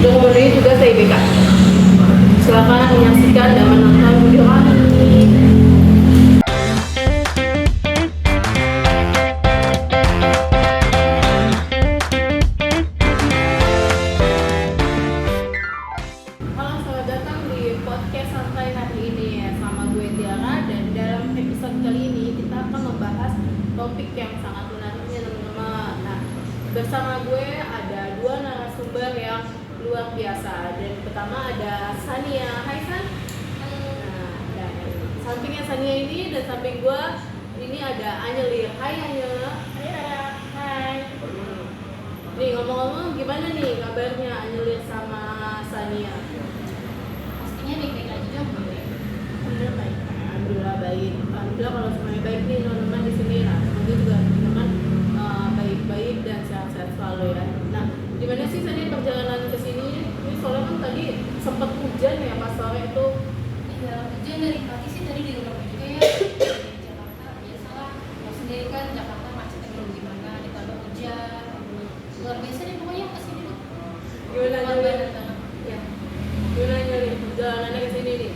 Untuk memenuhi tugas IPK. Silakan menyaksikan dan menonton video kami. Halo, selamat datang di podcast santai hari ini ya. Sama gue Tiara, dan dalam episode kali ini kita akan membahas topik yang sangat menarik nih teman-teman. Nah, bersama gue ada dua narasumber yang luar biasa. Dan pertama ada Sania. Hai San. Nah, dan sampingnya Sania ini dan samping gue ini ada Anyelir. Hai Anyel. Hai. Nih ngomong-ngomong, gimana nih kabarnya Anyelir sama Sania? Pastinya baik-baik aja dong. Alhamdulillah baik. Alhamdulillah baik. Alhamdulillah kalau semuanya baik nih teman-teman di sini. Nah, semoga juga teman-teman baik-baik dan sehat-sehat selalu ya. Nah, gimana sih tadi perjalanan ke sini? Ini soalnya kan tadi sempat hujan ya pas sore itu. Iya, hujan dari pagi sih tadi di rumah juga ya. Di Jakarta biasalah. Mau sendiri kan Jakarta macetnya belum gimana, ditambah hujan. Luar biasa deh pokoknya kesini tuh. Gimana Korban nih? banget. Ya. Gimana nih perjalanannya ke sini nih?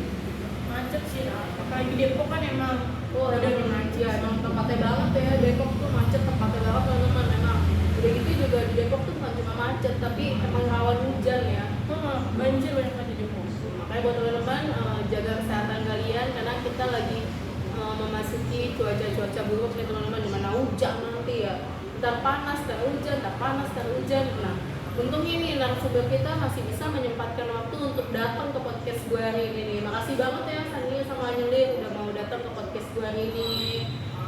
Macet sih, apalagi Depok kan emang Udah macet ya, emang tempatnya banget ya. Depok tuh macet tempatnya banget teman-teman emang. Udah gitu juga di Depok tuh bukan cuma macet tapi emang rawan hujan ya. banjir banyak banget di Depok. Makanya buat teman-teman jaga kesehatan kalian karena kita lagi memasuki cuaca buruk nih teman-teman, dimana hujan nanti ya. Ntar panas, ntar hujan, ntar panas, ntar hujan. Nah, untungnya nih narasumber kita masih bisa menyempatkan waktu untuk datang ke podcast gue hari ini nih. Makasih banget ya Sania sama Anyelir udah mau datang ke podcast gue hari ini.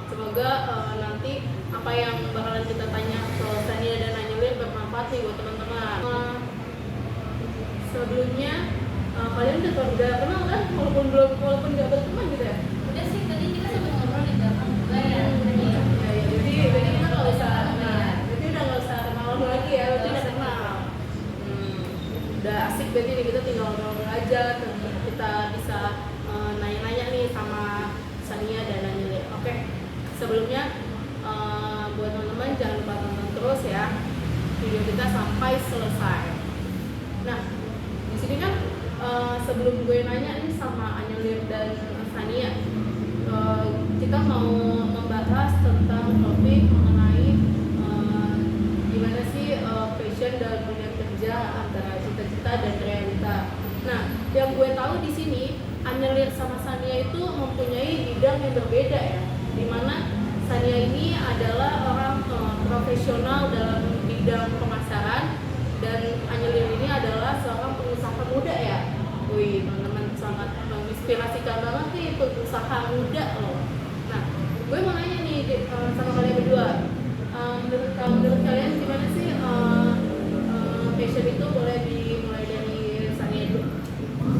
Semoga nanti apa yang bakalan kita tanya ke Sania dan Anyelir bermanfaat nih buat teman-teman. Sebelumnya kalian udah kenal kan, walaupun nggak berteman gitu ya. Udah sih tadi kita sempat ngobrol di belakang juga ya. Ya, jadi kita nggak usah, berarti udah nggak usah kenal lagi ya, berarti udah kenal. Udah asik berarti nih, kita tinggal ngobrol aja, kita bisa nanya-nanya nih sama Sania dan Anyelir. Oke, sebelumnya buat teman-teman jangan lupa tonton terus ya video kita sampai selesai. Nah, di sini kan sebelum gue nanya nih sama Anyelir dan Sania, kita mau membahas tentang topik mengenai gimana sih passion dalam dunia kerja antara cita-cita dan realita. Nah, yang gue tahu di sini Anyelir sama Sania itu mempunyai bidang yang berbeda ya, dimana Sania ini adalah orang profesional dalam bidang pemasaran dan Anyelir ini adalah seorang pengusaha muda ya. Wih, teman-teman sangat menginspirasikan banget nih pengusaha muda loh. Nah, gue mau nanya nih sama kalian berdua, menurut kalian gimana sih passion itu? Boleh dimulai dari Sania dulu.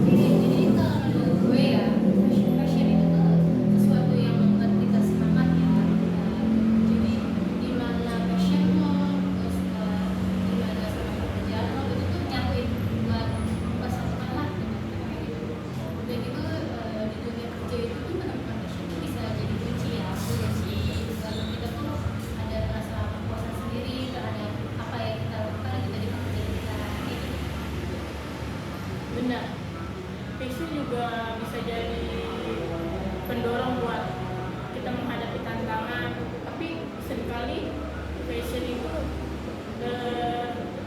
Jadi kalau menurut gue ya, passion itu tuh sesuatu yang membuat kita semangat ya. Jadi di mana passion lo, terus di mana semangat pekerjaan lo, itu tuh nyatuin buat satu arah gitu. Udah gitu di dunia kerja itu tuh menemukan passion itu bisa jadi kunci ya. Iya sih, kalau kita tuh ada rasa kepuasan sendiri terhadap apa yang kita lakukan gitu di pekerjaan kita. Gitu. Benar. Passion juga bisa jadi pendorong buat kita menghadapi tantangan. Tapi seringkali passion itu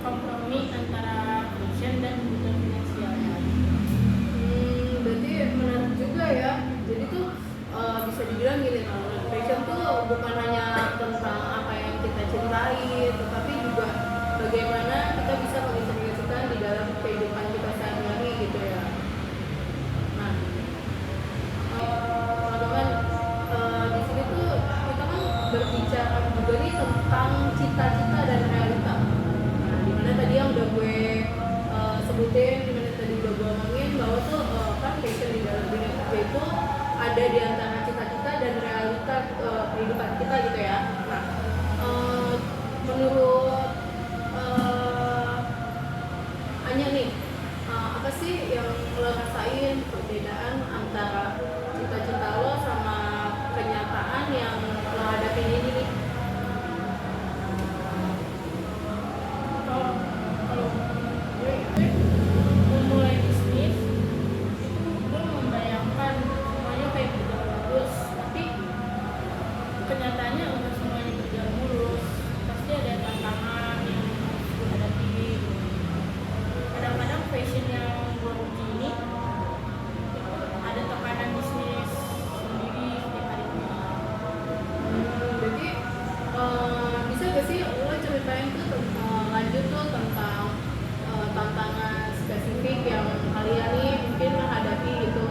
kompromi antara passion dan kebutuhan finansial. Berarti menarik juga ya. Jadi tuh bisa dibilang gini, passion tuh bukan hanya tentang apa yang kita cintai, tetapi juga bagaimana kita bisa mengintegrasikan di dalam kehidupan kita sehari-hari gitu ya. Nah, teman-teman, di sini tuh kita kan berbicara juga nih tentang cita-cita dan realita. Nah, dimana tadi yang udah gue sebutin, dimana tadi udah gue omongin bahwa tuh kan passion di dalam dunia kerja itu ada di antara cita-cita dan realita kehidupan kita gitu ya. Nah, menurut Anya nih, apa sih yang lo rasain perbedaan antara cita-cita lo sama kenyataan yang lo hadapin ini nih? Kalau gue passion yang gue uji ini ada tekanan bisnis sendiri setiap harinya. Berarti bisa gak sih lo ceritain tuh lanjut tuh tentang tantangan spesifik yang kalian nih mungkin menghadapi gitu?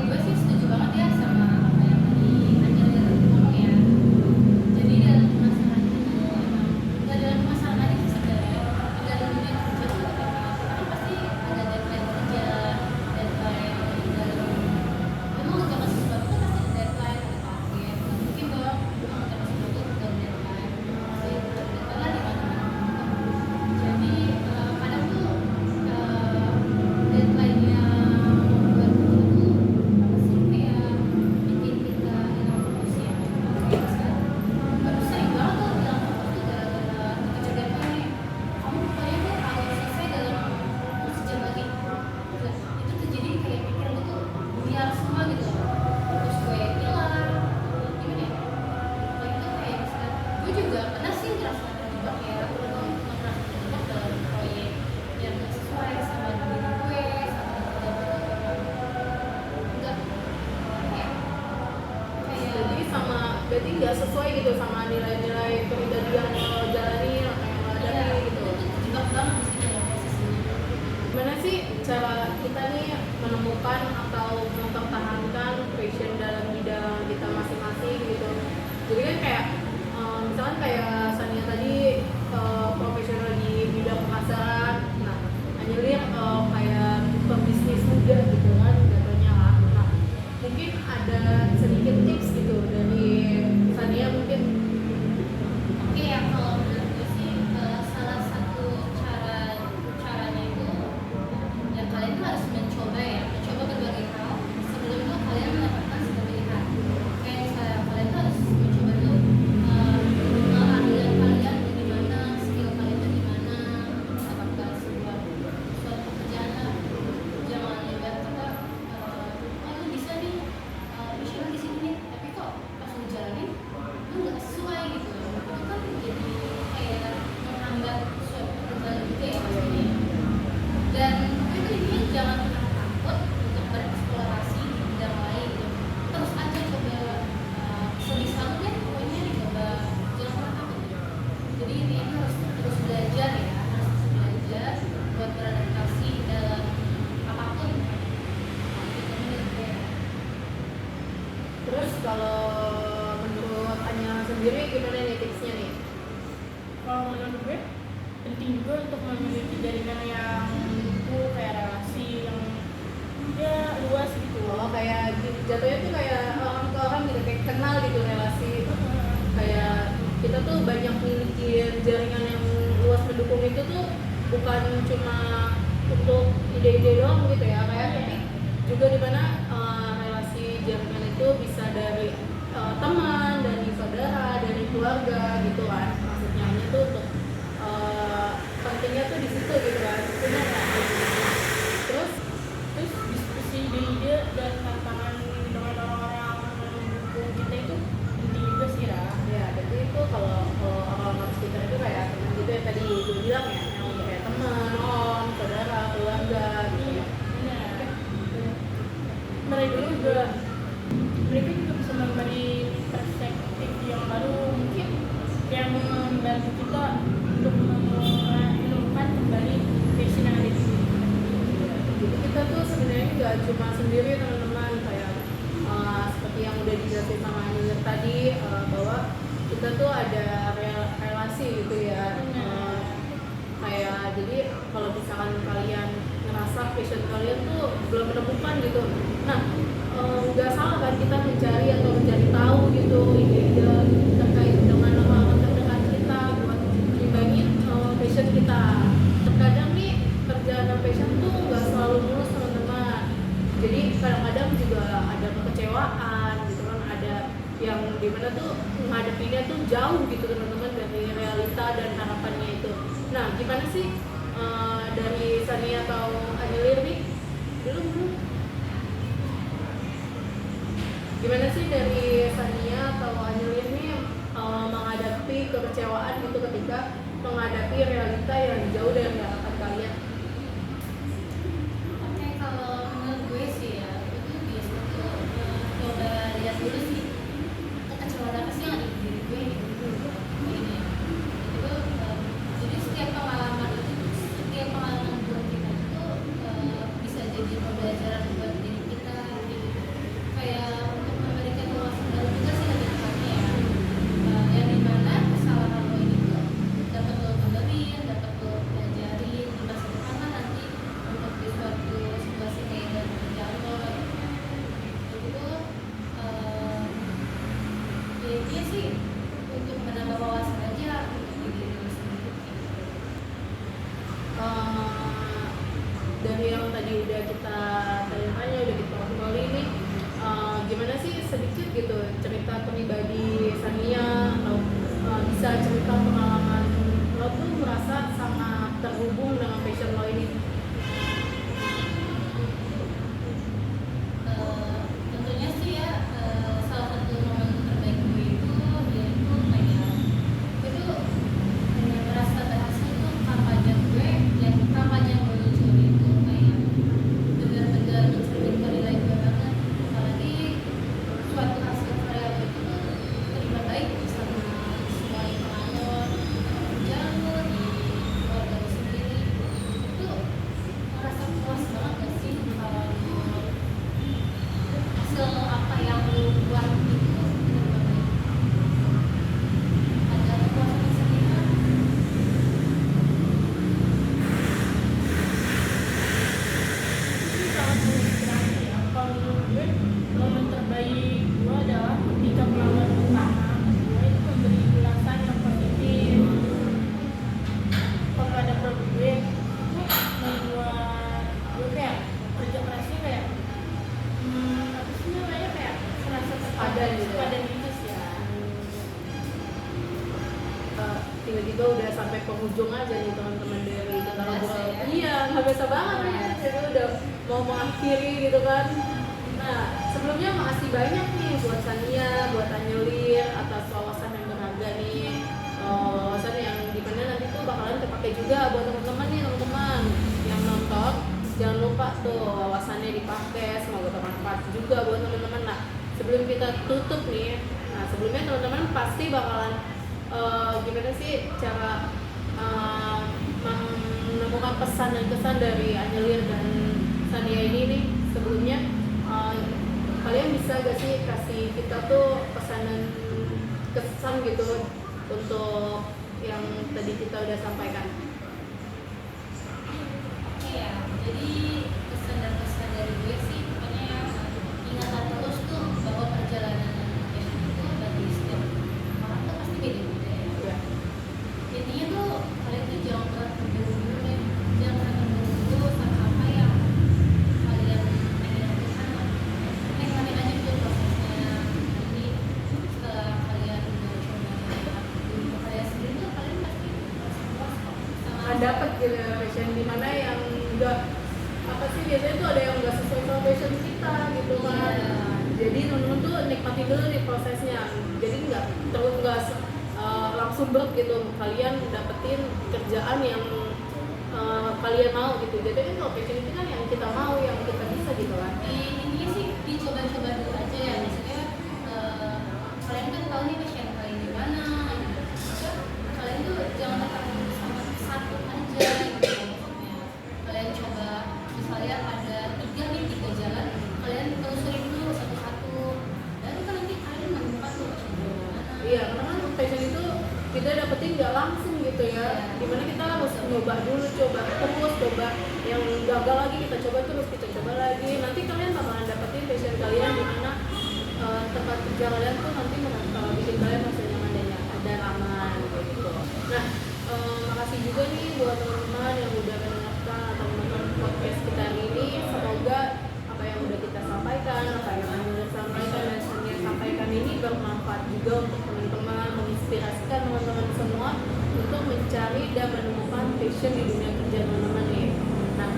Gue sih setuju banget ya sama apa yang tadi Anjel ngomong ya. Jadi dalam pemasaran itu emang nggak dalam pemasaran aja sih sebenarnya, dalam dunia kerja tuh kita kan pasti ada deadline kerja, deadline dalam memang mengerjakan sesuatu tuh pasti ada deadline, ada target. Nggak mungkin dong kita mengerjakan sesuatu dengan deadline, pasti ada deadline lah di mana-mana. Jadi kadang tuh deadline-nya buat kita tuh pasti kayak bikin kita hilang fokus ya. Kayak misalnya baru sering banget tuh hilang fokus tuh gara-gara kejar deadline. Kamu pokoknya tuh harus selesai dalam sejam lagi. Itu tuh jadi kayak pikiran gue tuh biar semua gitu. Terus gue hilang, gimana ya? Pokoknya tuh kayak misalnya gue juga pernah sih ngerasa terjebak ya. Gue tuh ngerasa terjebak dalam proyek yang gak sesuai sama diri gue, sama kerjaan gue tuh enggak apa ya, Jadi kayak berarti nggak sesuai gitu sama nilai-nilai pribadi yang lo jalani atau yang lo hadapi gitu. itu tuh terjebak banget di situ posisinya. Gimana sih cara kita nih menemukan atau mempertahankan passion dalam bidang kita masing-masing gitu? Jadi kan kayak misalkan kayak Sania tadi profesional di bidang pemasaran, nah Anjelir kayak pebisnis muda gitu kan jatuhnya lah. Nah mungkin ada sedikit tips gitu dari Sania mungkin. Oke ya, kalau menurut gue sih salah satu caranya itu ya kalian tuh harus mencoba berbagai hal sebelum itu kalian mendapatkan sebuah pilihan. Kayak misalnya kalian tuh harus mencoba dulu keahlian kalian di mana, skill kalian di mana, mendapatkan suatu pekerjaan lah. Jangan lihat kita lu bisa nih misalnya di sini nih, tapi kok pas lu jalanin lu nggak sesuai gitu. Itu kan jadi kayak menghambat suatu pekerjaan juga ya pastinya. Dan itu intinya jangan pernah takut untuk bereksplorasi di bidang lain gitu. Terus aja coba sebisa lu deh pokoknya dicoba, jangan pernah takut gitu. Jadi intinya harus terus belajar ya, harus terus belajar buat beradaptasi dalam apapun gitu menurut gue. Terus kalau menurut Anya sendiri gimana nih tipsnya nih? Kalau menurut gue penting juga untuk memiliki jaringan yang utuh, kayak relasi yang ya luas gitu. Oh kayak jatuhnya tuh kayak orang ke orang gitu, kayak kenal gitu relasi. Kayak kita tuh banyak milikin jaringan yang luas mendukung itu tuh bukan cuma untuk ide-ide doang gitu ya, kayak tapi juga di mana relasi jaringan itu bisa dari teman, dari saudara, dari keluarga gitu kan. Maksudnya hanya tuh untuk pentingnya tuh di situ gitu kan. Benar nggak? Terus Terus diskusi ide-ide dan tantangan dengan orang-orang yang mendukung kita itu penting juga sih, Ra. ya jadi itu kalau orang-orang sekitar itu kayak teman gitu yang tadi gue bilang ya, yang kayak teman, om, saudara, keluarga gitu ya. Benar. Mereka juga bisa memberi perspektif yang baru, mungkin yang membantu kita untuk menemukan kembali passion yang ada di diri kita. Jadi kita tuh sebenarnya nggak cuma sendiri teman-teman, kayak seperti yang udah dijelasin sama Anil tadi, bahwa kita tuh ada relasi gitu ya. Kayak jadi kalau misalkan kalian ngerasa passion kalian tuh belum menemukan gitu, nah nggak salah kan kita mencari atau mencari tahu gitu ide-ide terkait dengan orang-orang terdekat kita buat ngembangin passion kita. Terkadang nih kerjaan dan passion tuh nggak selalu mulus teman-teman, jadi kadang-kadang juga ada kekecewaan gitu kan, ada yang dimana tuh menghadapinya tuh jauh gitu teman-teman dari realita dan harapannya itu. Nah gimana sih dari Sania atau Anjelir nih dulu gimana sih dari Sania atau Anjelir nih menghadapi kekecewaan gitu ketika menghadapi realita yang jauh dari harapan pribadi Sania atau bisa cerita pengalaman lo tuh merasa sangat terhubung dengan passion lo ini? Tentunya sih ya, salah satu momen terbaik gue itu yaitu kayak itu merasa berhasil tuh kampanye gue lucu itu kayak benar-benar mencerminkan nilai gue banget, apalagi suatu hasil karya gue itu terima baik sama semua lingkungan lo, kerja lo, di keluarga lo sendiri. Itu merasa puas banget gak sih kalau lo hasil apa yang lu buat itu benar-benar baik. Ada kepuasan sendiri kan? Ini sangat menginspirasi ya. Kalau menurut gue, momen terbaik gue adalah ketika pelanggan pertama gue itu memberi ulasan yang positif kepada produk gue. Itu membuat gue kayak kerja kerasnya kayak apa sih namanya, kayak serasa Sepadan gitu ya? sepadan gitu sih ya. Tiba-tiba udah sampai penghujung aja nih teman-teman dari kita Nggak ngobrol. biasa ya? Iya, nggak biasa banget nih. Jadi udah mau mengakhiri gitu kan. Nah, sebelumnya makasih banyak nih buat Sania, buat Anyelir atas wawasan yang berharga nih. Wawasan yang dimana nanti tuh bakalan terpakai juga buat teman-teman nih, teman-teman yang nonton. Jangan lupa tuh wawasannya dipakai, semoga bermanfaat juga buat teman-teman. Nah, sebelum kita tutup nih, nah sebelumnya teman-teman pasti bakalan gimana sih cara menemukan pesan dan kesan dari Anyelir dan Sania ini nih. Sebelumnya kalian bisa gak sih kasih kita tuh pesanan kesan gitu untuk yang tadi kita udah sampaikan? Oke ya, jadi pesan dan kesan dari gue sih pokoknya ingatlah terus tuh bahwa perjalanan passion itu bagi setiap orang tuh pasti beda-beda ya. Ya. Intinya tuh kalian tuh jangan pernah terburu-buru deh, jangan pernah terburu-buru sama apa yang kalian pengen lakukan lah. Nikmatin aja tuh prosesnya. Nanti setelah kalian udah coba untuk karya sendiri tuh kalian pasti merasa puas kok sama Dapat gitu passion di mana yang enggak apa sih, biasanya tuh ada yang enggak sesuai sama passion kita gitu kan. Iya. Jadi teman-teman tuh nikmati dulu nih prosesnya. Jadi enggak terus enggak langsung brek gitu kalian dapetin kerjaan yang kalian mau gitu. Jadi kan kalau passion itu kan yang kita mau, yang kita bisa gitu kan. Intinya sih dicoba-coba dulu aja ya, maksudnya kalian kan tahu nih passion kalian di mana gitu. Maksudnya kalian tuh jangan terpaku sama satu aja gitu maksudnya. Kalian coba misalnya ada tiga jalan, kalian telusurin dulu satu-satu, dan kan nanti kalian menemukan tuh passion di mana. Iya, karena kan passion itu kita dapetin nggak langsung gitu ya. Dimana kita harus nyoba dulu, coba terus, coba yang gagal lagi kita coba terus, kita coba lagi. Nanti kalian bakalan dapetin passion kalian di mana tempat kerja kalian tuh nanti bikin kalian merasa nyaman dan aman gitu. Nah, makasih juga nih buat teman-teman yang udah mendengarkan atau menonton podcast kita hari ini. Semoga apa yang udah kita sampaikan, apa yang Anyelir sampaikan dan Sania sampaikan ini bermanfaat juga untuk teman-teman, menginspirasikan teman-teman semua untuk mencari dan menemukan passion di dunia kerja teman-teman nih. Nah,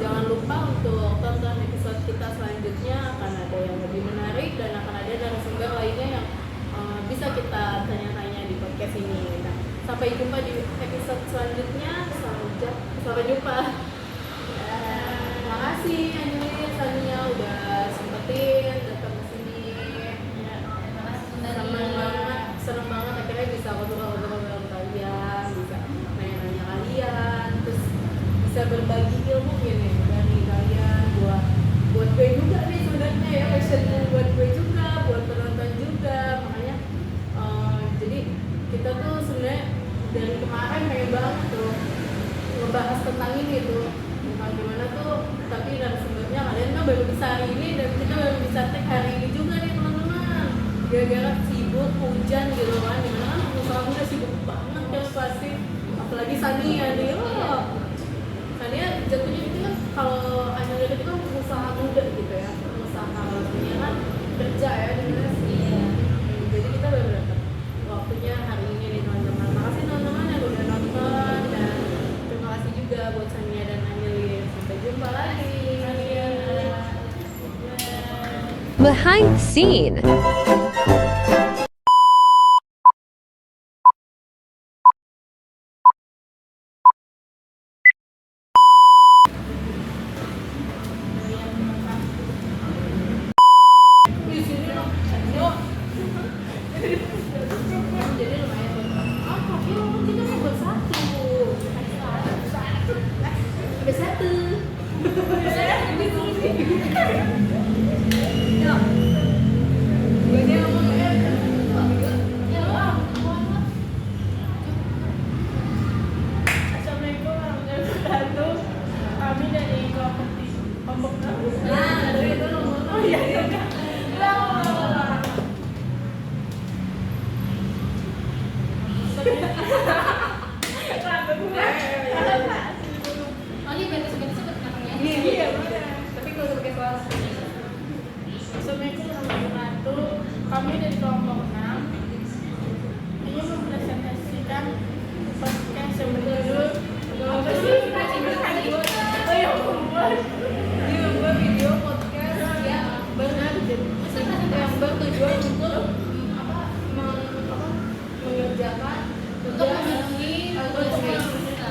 jangan lupa untuk tonton episode kita selanjutnya, akan ada yang lebih menarik dan akan ada narasumber lainnya yang bisa kita tanya-tanya di podcast ini. Nah, sampai jumpa di episode selanjutnya. Sampai jumpa. Terima kasih Anyelir, Sania udah sempetin datang ke sini. Ya, terima kasih kembali. Seneng banget akhirnya bisa ngobrol-ngobrol dengan kalian, bisa nanya-nanya kalian, terus bisa berbagi ilmu gini dari kalian buat gue juga nih sebenarnya ya, passionnya buat gue juga, buat penonton juga. Makanya jadi kita tuh sebenarnya dari kemarin pengen banget tuh ngebahas tentang ini tuh, tentang gimana tuh, tapi narasumbernya kalian kan baru bisa hari ini dan kita baru bisa tag hari ini juga nih teman-teman, gara-gara sibuk hujan gitu kan, dimana kan pengusaha udah sibuk banget ya pasti, apalagi Sania nih. Sania jatuhnya itu kan, kalau Anyelir itu kan pengusaha muda gitu ya, pengusaha, kalau Sania kan kerja ya, dimana sih. episodenya hari ini nih teman-teman. Makasih teman-teman yang udah nonton, dan terima kasih juga buat Sania dan Angelin. Sampai jumpa lagi. Behind the scene. Di sini loh. Jadi lumayan buat apa? Yuk, kita mau buat satu. Ada satu. Gak dia ngomong ya. Assalamualaikum warahmatullahi wabarakatuh. Kami dari kelompok Nah, dari itu ngomong. Oh iya. Oh ini beres-beres sebut namanya. Iya, tapi kalau pakai suara. Assalamualaikum warahmatullahi wabarakatuh. Kami dari kelompok 6 ini mempresentasikan podcast yang berjudul apa sih? Oh ya, membuat Dia membuat video podcast yang bertujuan untuk mengerjakan Untuk tugas memenuhi tugas kita.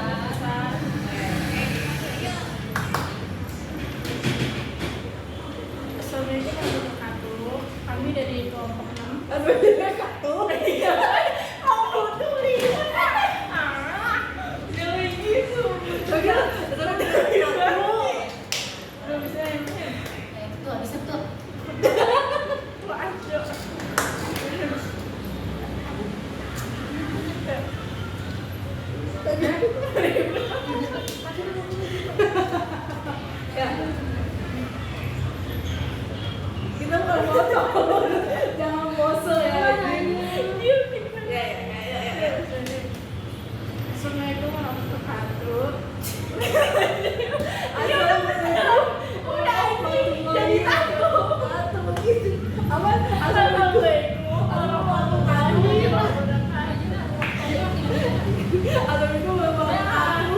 Assalamualaikum warahmatullahi wabarakatuh. Kami dari kelompok 6. Sebenarnya kartu. Aku tuh jangan gitu. Belum bisa yang Tuh bisa tuh. aja. Ya. Kita kalau foto jangan pose ya. Ya. Assalamualaikum warahmatullahi wabarakatuh. Jadi takut atau begitu. Apa? Assalamualaikum warahmatullahi wabarakatuh. Assalamualaikum warahmatullahi wabarakatuh.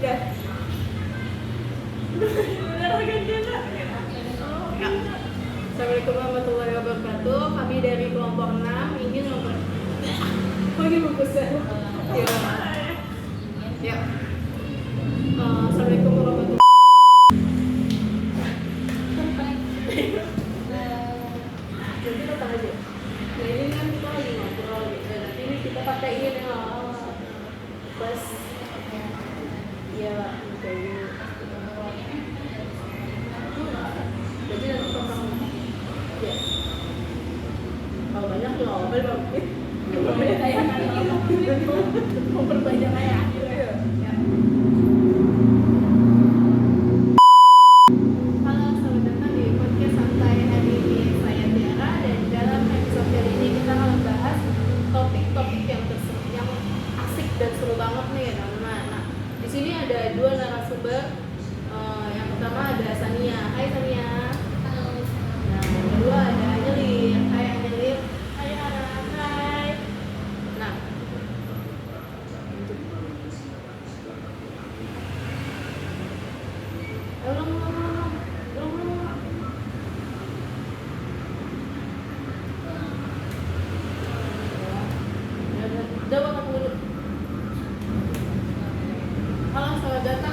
Ya. Assalamualaikum warahmatullahi wabarakatuh. Kami dari kelompok 6 ingin Oh ini bungkusnya. Ya. Ya. Assalamualaikum warahmatullahi Jadi datang aja. Nah ini kan kita lagi ngobrol gitu. Nanti ini kita pakai ini pas ya kayak gini. Jadi nanti pasang ya. Kalau banyak ya nggak apa-apa bang. Mau perbanyak ya. Halo, selamat datang di podcast santai hari ini. Saya Tiara, dan dalam episode kali ini kita akan membahas topik-topik yang asik dan seru banget nih teman-teman. Nah, di sini ada dua narasumber. Yang pertama ada Sania. Hai Sania. Halo. Nah, yang kedua ada Angelin. Hai Angelin. Hai Ara, hai. Nah, ulang. Udah makan dulu. Halo, selamat datang